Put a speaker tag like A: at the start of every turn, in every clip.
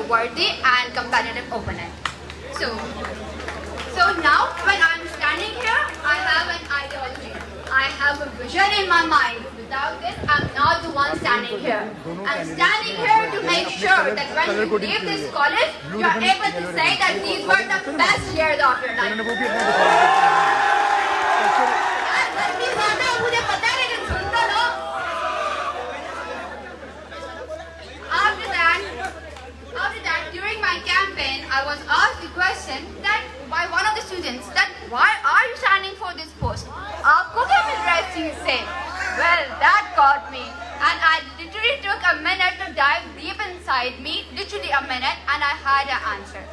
A: worthy and competitive opponent. So now when I'm standing here, I have an ideology. I have a vision in my mind. Without this, I'm not the one standing here. I'm standing here to make sure that when you leave this college, you are able to say that these were the best years of your life. After that, during my campaign, I was asked the question that by one of the students that why are you standing for this post? आपको क्या मिल रहा है इस चीज से? Well, that got me, and I literally took a minute to dive deep inside me, literally a minute, and I had an answer.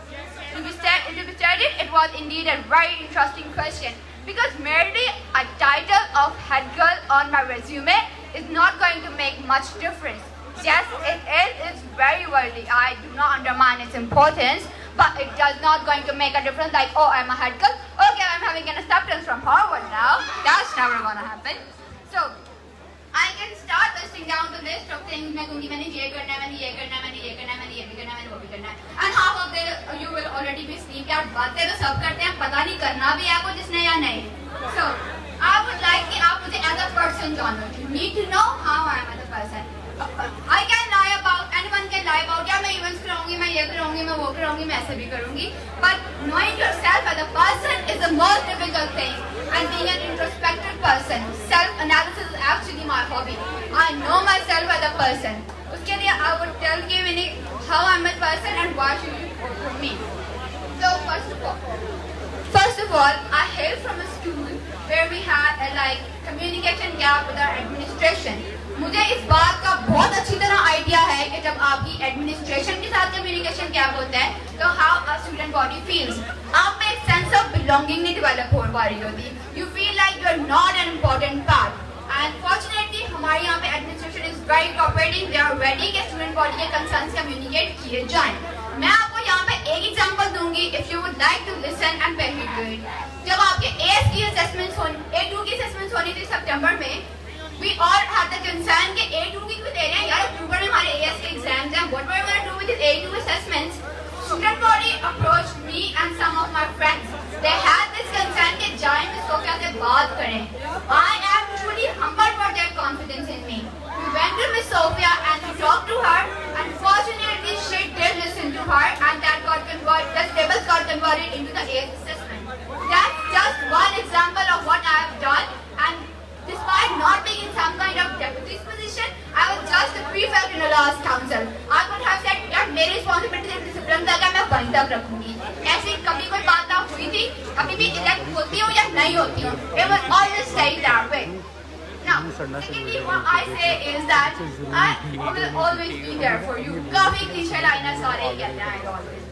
A: To be stated, it was indeed a very interesting question because merely a title of head girl on my resume is not going to make much difference. Yes, it is. It's very worthy. I do not undermine its importance, but it does not going to make a difference. Like, oh, I'm a head girl. Okay, I'm having an acceptance from Harvard now. That's never gonna happen. So I can start listing down the list of things मैं कहूँगी मैंने ये करना है, मैंने ये करना है, मैंने ये करना है, मैंने ये भी करना है, मैंने वो भी करना है. And half of the you will already be asleep. यार बातें तो सब करते हैं, पता नहीं करना भी है कुछ जिसने या नहीं. So I would like कि आप मुझे as a person जानो. You need to know how I am as a person. I can lie about, anyone can lie about, या मैं events कराऊंगी, मैं ये कराऊंगी, मैं वो कराऊंगी, मैं ऐसे भी करूंगी. But knowing yourself as a person is the most difficult thing. And being an introspective person, self-analysis is actually my hobby. I know myself as a person. उसके लिए I would tell you how I'm a person and why should you vote for me. So first of all, I hail from a school where we had a communication gap with our administration. मुझे इस बात का बहुत अच्छी तरह idea है कि जब आपकी एडमिनिस्ट्रेशन के साथ कम्युनिकेशन गैप होता है तो how a student body feels. आप में एक सेंस ऑफ बिलोंगिंग नहीं डेवलप हो पा रही होती. You feel like you are not an important part. And fortunately हमारे यहाँ पे administration is very cooperating. They are ready कि स्टूडेंट बॉडी के कंसर्न्स कम्युनिकेट किए जाएं. मैं आपको यहाँ पे एक एग्जांपल दूंगी if you would like to listen and very good. जब आपके एएस की असेसमेंट्स A2 की असेसमेंट्स होनी थी सितंबर में, we all had the concern कि A2 की क्यों दे रहे हैं यार, अक्टूबर में हमारे AS के एग्जाम्स हैं. What were we going to do with these A2 assessments? Student body approached me and some of my friends. They had this concern कि जाएं मिस सोफिया से बात करें. I am truly humbled for their confidence in me. We went to Miss Sophia and we talked to her, and fortunately she did listen to her, and the tables got converted into the AS assessment. That's just one example of what I have done. And despite not being in some kind of deputy's position, I was just a prefect in the last council. I could have said, यार मेरी responsibility से discipline तक है, मैं वहीं तक रखूंगी. ऐसी कभी कोई बात ना हुई थी. अभी भी elect होती हूँ या नहीं होती हूँ. It will always stay that way. Now, secondly, what I say is that I will always be there for you. काफी cliche lines सारे कहते हैं always.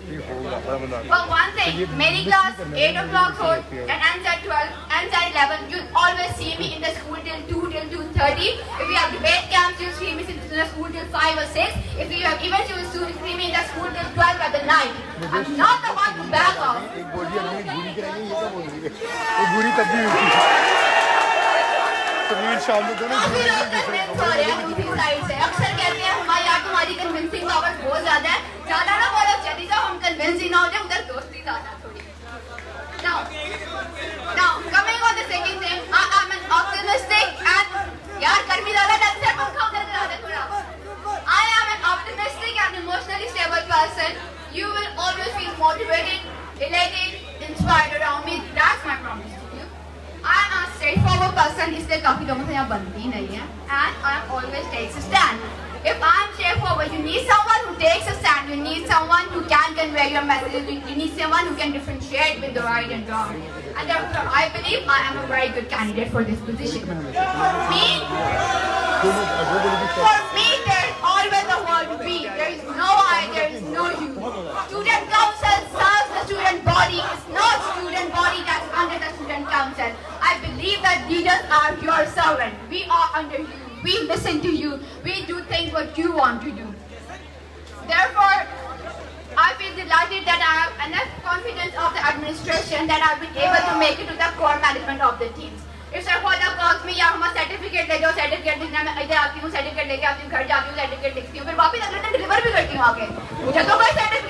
A: But one thing, मेरी class 8 o'clock हो and ends at 12, ends at 11. You always see me in the school till 2 till 2:30. If we have debate camps, you see me in the school till 5 or 6. If we have events, you will see me in the school till 12 at the night. I'm not the one to back off. अक्सर कहते हैं हमारी यार तुम्हारी convincing power बहुत ज्यादा है. ज्यादा ना बोलो, चली जाओ, हम कन्विंस ही ना हो जाए, उधर दोस्ती ज्यादा थोड़ी. Now coming on the second thing, I am an optimistic and यार कर्मी ज्यादा ढंग से पंखा उधर करा दे थोड़ा. I am an optimistic and emotionally stable person. You will always feel motivated, elated, inspired around me. That's my promise to you. I am a straightforward person, इसलिए काफी लोगों से यहाँ बनती नहीं है. And I always takes a stand. If I am straightforward, you need someone who takes a stand. You need someone who can convey your messages. You need someone who can differentiate with the right and wrong. And therefore, I believe I am a very good candidate for this position. For me, there is always a word we. There is no I, there is no you. Student council serves the student body. It's not student body that's under the student council. I believe that leaders are your servant. We are under you. We listen to you. We do things what you want to do. Therefore, I feel delighted that I have enough confidence of the administration that I've been able to make it to the core management of the teams. If Sir Father calls me, या हमारा certificate ले जाओ, certificate लिखना, मैं इधर आती हूँ, certificate लेके आती हूँ, घर जाती हूँ, सर्टिफिकेट लिखती हूँ, फिर वापस अगले दिन डिलीवर भी करती हूँ आके. मुझे तो कोई certificate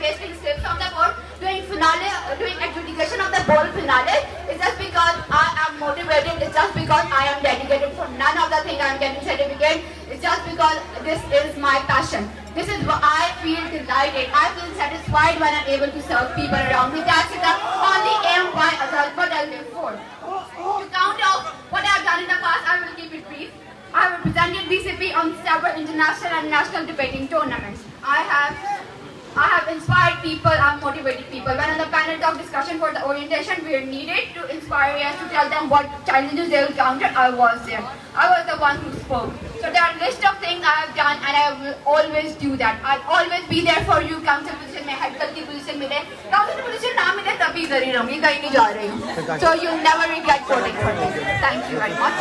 A: pasting slips of the board, doing finale, doing adjudication of the board finale, it's just because I am motivated. It's just because I am dedicated. For none of the things I am getting certificate. It's just because this is my passion. This is what I feel delighted. I feel satisfied when I'm able to serve people around me. That's the only aim why what I live for. To count off what I have done in the past, I will keep it brief. I have represented BCP on several international and national debating tournaments. I have inspired people, I have motivated people. When on the panel talk discussion for the orientation, we are needed to inspire us to tell them what challenges they will counter. I was there. I was the one who spoke. So there are a list of things I have done and I will always do that. I'll always be there for you. Council position में head की position मिले, council position ना मिले तभी इधर ही रहूँगी, कहीं नहीं जा रही हूँ. So you never regret voting for me. Thank you very much.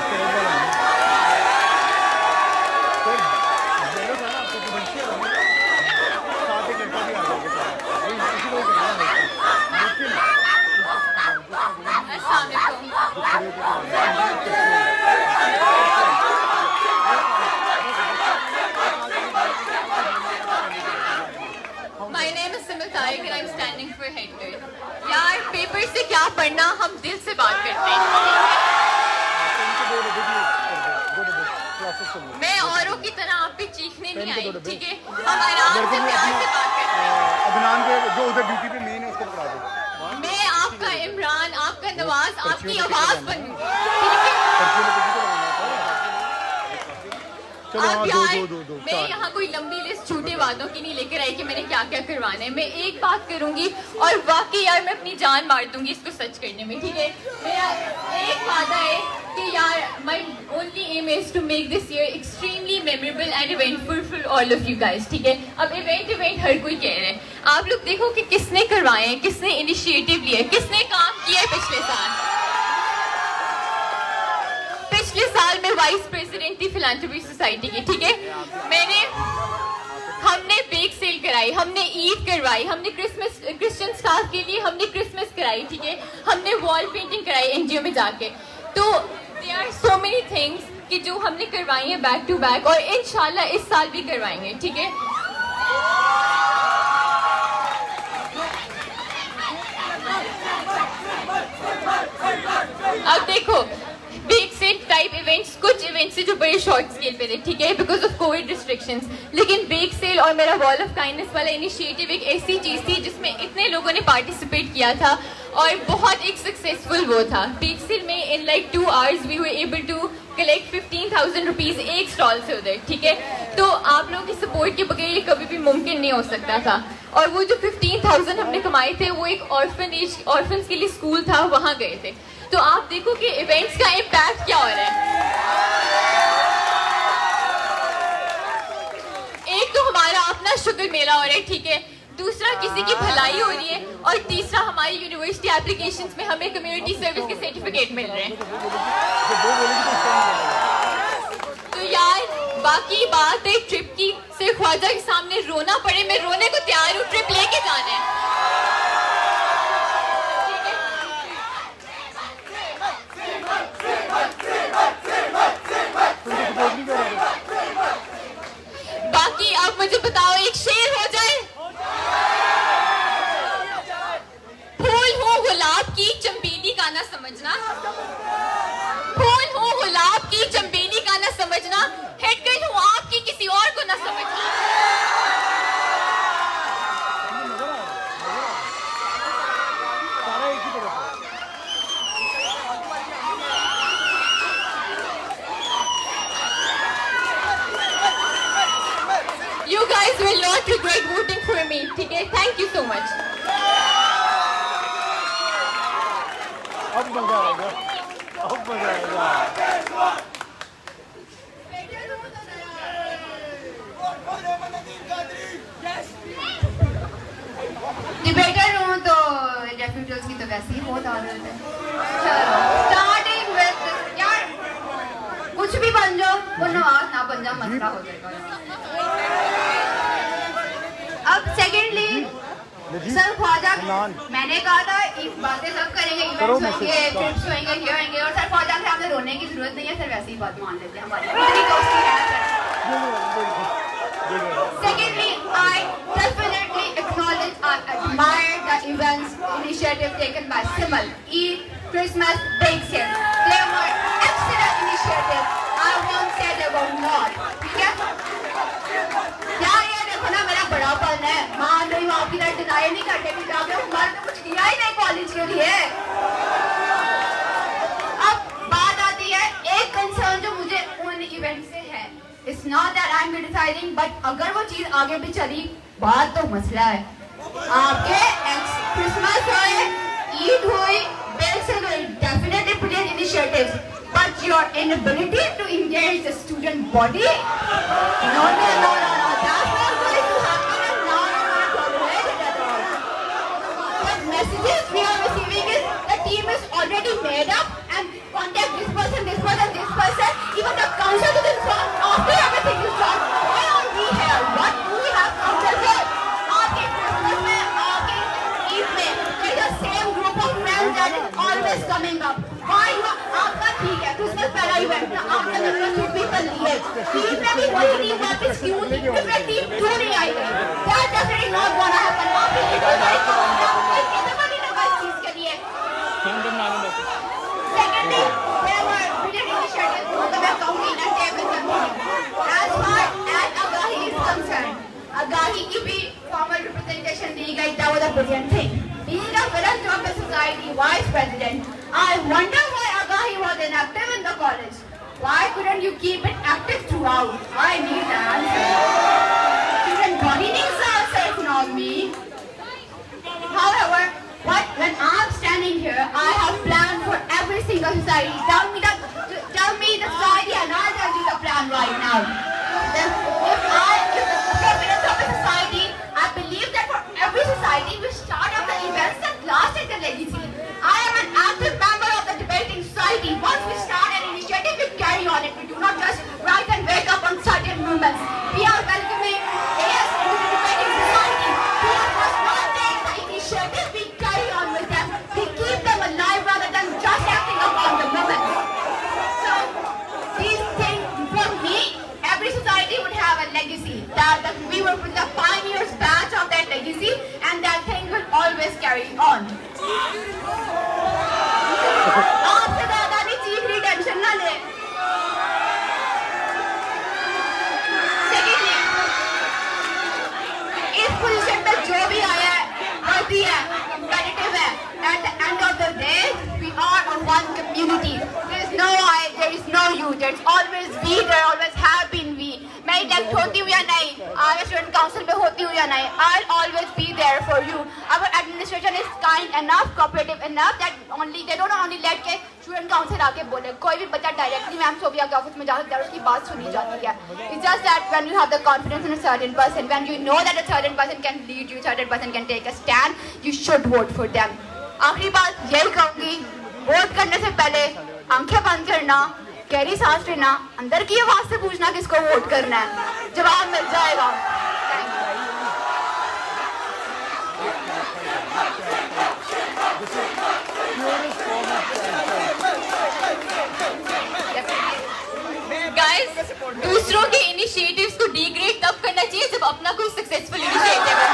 B: My name is Simil Tarik and I'm standing for head girl. यार पेपर से क्या पढ़ना, हम दिल से बात करते हैं. मैं औरों की तरह आप पे चीखने नहीं आई, ठीक है? हम आराम से प्यार से बात करते हैं.
C: अदनान के जो उधर ड्यूटी पे मेन है उसको पकड़ा दो.
B: मैं आपका इमरान, आपका नवाज, आपकी आवाज बनूंगी, ठीक है? अब यार मैं यहाँ कोई लंबी लिस्ट झूठे वादों की नहीं लेकर आई कि मैंने क्या क्या करवाना है. मैं एक बात करूंगी और वाकई यार मैं अपनी जान मार दूंगी इसको सच करने में, ठीक है? मेरा एक वादा है कि यार my only aim is to make this year extremely memorable and eventful for all of you guys, ठीक है? अब इवेंट हर कोई कह रहा है. आप लोग देखो कि किसने करवाए हैं, किसने इनिशिएटिव लिया है, किसने काम किया है पिछले साल. पिछले साल मैं वाइस प्रेसिडेंट थी फिलैंथ्रोपी सोसाइटी की, ठीक है? हमने बेक सेल कराई, हमने ईद करवाई, हमने क्रिश्चियन स्टाफ के लिए हमने क्रिसमस कराई, ठीक है? हमने वॉल पेंटिंग कराई एनजीओ में जाके. तो there are so many things कि जो हमने करवाई है बैक टू बैक और इंशाल्लाह इस साल भी करवाएंगे, ठीक है? अब देखो बिग सेल टाइप इवेंट्स, कुछ इवेंट्स जो बड़े शॉर्ट स्केल पे थे, ठीक है, बिकॉज ऑफ कोविड रिस्ट्रिक्शंस. लेकिन बिग सेल और मेरा वॉल ऑफ काइंडनेस वाला इनिशिएटिव एक ऐसी चीज थी जिसमें इतने लोगों ने पार्टिसिपेट किया था और बहुत एक सक्सेसफुल वो था. बिग सेल में in like 2 hours we were able to collect 15,000 rupees एक स्टॉल से उधर, ठीक है? तो आप लोगों की सपोर्ट के बगैर ये कभी भी मुमकिन नहीं हो सकता था. और वो जो 15,000 हमने कमाए थे वो एक ऑर्फन्स के लिए स्कूल था, वहाँ गए थे. तो आप देखो कि इवेंट्स का इम्पैक्ट क्या हो रहा है. एक तो हमारा अपना शुगर मेला हो रहा है, ठीक है? दूसरा किसी की भलाई हो रही है और तीसरा हमारी यूनिवर्सिटी एप्लीकेशंस में हमें कम्युनिटी सर्विस के सर्टिफिकेट मिल रहे हैं. तो यार बाकी बात है ट्रिप की, सिर्फ ख्वाजा के सामने रोना पड़े, मैं रोने को तैयार हूँ. ट्रिप लेके जाना है. बाकी आप मुझे बताओ, एक शेर हो जाए. फूल हो गुलाब की चंबेली का ना समझना, फूल हो गुलाब की चंबेली का ना समझना, हेडगर्ल हूँ आपकी किसी और को ना समझना. You guys will not regret voting for me, ठीक है? Thank you so much.
C: अब मजा आएगा, अब मजा आएगा.
A: डिबेटर हूँ तो डेफिनेटली की तो वैसे ही बहुत आदत है. चलो स्टार्टिंग विद यार कुछ भी बन जाओ, वो नवाज ना बन जाओ, मसला हो जाएगा. अब सेकेंडली सर ख्वाजा, मैंने कहा था इस बातें सब करेंगे, इवेंट्स होंगे, ट्रिप्स होंगे, ये होंगे, और सर ख्वाजा से हमें रोने की जरूरत नहीं है. सर वैसे ही बात मान लेते हैं हमारी, इतनी दोस्ती है sir. Secondly, I definitely acknowledge our initiative taken by Simal, Eid, Christmas, Bake Sale. They were excellent initiative. I won't say they were not. ठीक है? यार ये देखो ना मेरा बड़ा पन है, मान लो आप की तरह डिनाई नहीं करते कि जाके हमारे तो कुछ किया ही नहीं कॉलेज के लिए। अब बात आती है एक कंसर्न जो मुझे उन इवेंट से है। It's not that I'm criticizing, but अगर वो चीज आगे भी चली, बात तो मसला है। आपके क्रिसमस हुए, ईद हुई, बेल से हुई, definitely brilliant initiatives, but your inability to engage the student body, no, that's not going to happen, and now I'm not tolerating it at all. The messages we are receiving is the team is already made up and contact this person, this person, this person. Even the council is informed after everything is done. Why are we here? What do we have council for? आपके Christmas में, आपके Eid में, there is the same group of friends that is always coming up. Why you are? आपका ठीक है, Christmas पहला event था, आपने मेरे को पीपल लिए। Eid में भी वही टीम वापस क्यों थी? different टीम क्यों नहीं आई गई? That definitely not gonna happen. आपकी टीम नहीं करूँगा, कोई कैसे नहीं लगा इस चीज के लिए? Secondly, there were brilliant initiatives to the county and table community. As far as Agahi is concerned, Agahi की भी formal representation दी गई, that was a brilliant thing. Being a philanthropic society vice president, I wonder why Agahi was inactive in the college. Why couldn't you keep it active throughout? I need the answer. Student body needs the answer, if not me. However, when I'm standing here, I have planned for every single society. Tell me the society and I'll tell you the plan right now. If the philanthropic society, I believe that for every society, we start up the events that last in the legacy. I am an active member of the debating society. Once we start an initiative, we carry on it. We do not just rise and wake up on certain moments. We are welcoming AS into the debating society. We must not take the initiative, we carry on with them. We keep them alive rather than just acting upon the moment. So, these things, for me, every society would have a legacy. That we will put the pioneers batch of that legacy and that thing will always carry on. आपसे ज़्यादा नहीं चीख रही, tension ना ले। Secondly, इस position पे जो भी आया है, worthy है, competitive है. At the end of the day, we are a one community. There is no I, there is no you. There is always we. There always have been we. मैं elect होती हूँ या नहीं, आगे student council में होती हूँ या नहीं, I'll always be there for you. Our administration is kind enough, cooperative enough that they don't only let के student council आके बोले, कोई भी बच्चा directly मैम सोफिया के ऑफिस में जा सकता है, उसकी बात सुनी जाती है. It's just that when you have the confidence in a certain person, when you know that a certain person can lead you, certain person can take a stand, you should vote for them. आखिरी बात यही कहूँगी, vote करने से पहले आंखें बंद करना, गहरी सांस लेना, अंदर की आवाज से पूछना किसको वोट करना है, जवाब मिल जाएगा.
B: गाइस, दूसरों के इनिशिएटिव्स को डिग्रेड तब करना चाहिए जब अपना कोई सक्सेसफुल इनिशिएटिव है.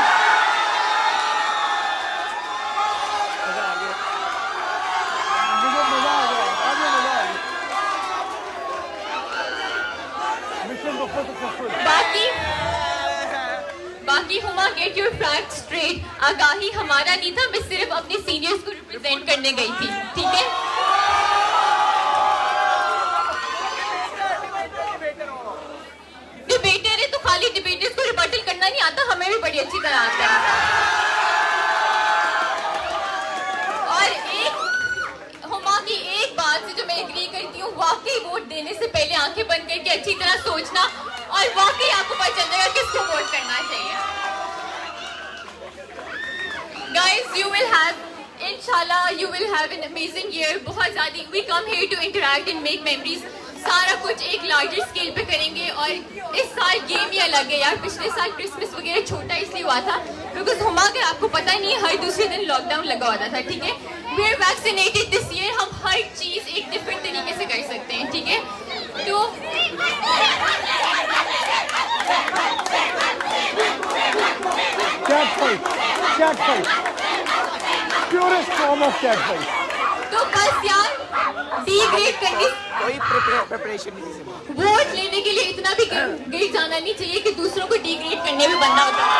B: बाकी Huma, get your fact straight. आगाही हमारा नहीं था, मैं सिर्फ अपने सीनियर्स को रिप्रेजेंट करने गई थी, ठीक है. डिबेटर है तो खाली डिबेटर्स को रिबटल करना नहीं आता, हमें भी बड़ी अच्छी तरह आता है. और एक हुमा की एक बात से जो मैं एग्री करती हूँ, वाकई वोट देने से पहले आंखें बंद करके अच्छी तरह सोचना, और वाकई आपको पता चल जाएगा किसको वोट करना चाहिए. Guys, you will have, inshallah, you will have an amazing year. बहुत ज़्यादा, we come here to interact and make memories. सारा कुछ एक लार्जर स्केल पे करेंगे. और इस साल गेम ही अलग है यार. पिछले साल क्रिसमस वगैरह छोटा इसलिए हुआ था बिकॉज हुमा के आपको पता ही नहीं है, हर दूसरे दिन लॉकडाउन लगा होता था, ठीक है. We are vaccinated this year, हम हर चीज़ एक डिफरेंट तरीके से कर सकते हैं, ठीक है. तो
C: Chat fight. Purest form of cat fight.
B: तो बस यार डिग्रेड करने,
D: कोई प्रिपरेशन नहीं थी।
B: वोट लेने के लिए इतना भी गिर जाना नहीं चाहिए कि दूसरों को डिग्रेड करने में बनना होता है।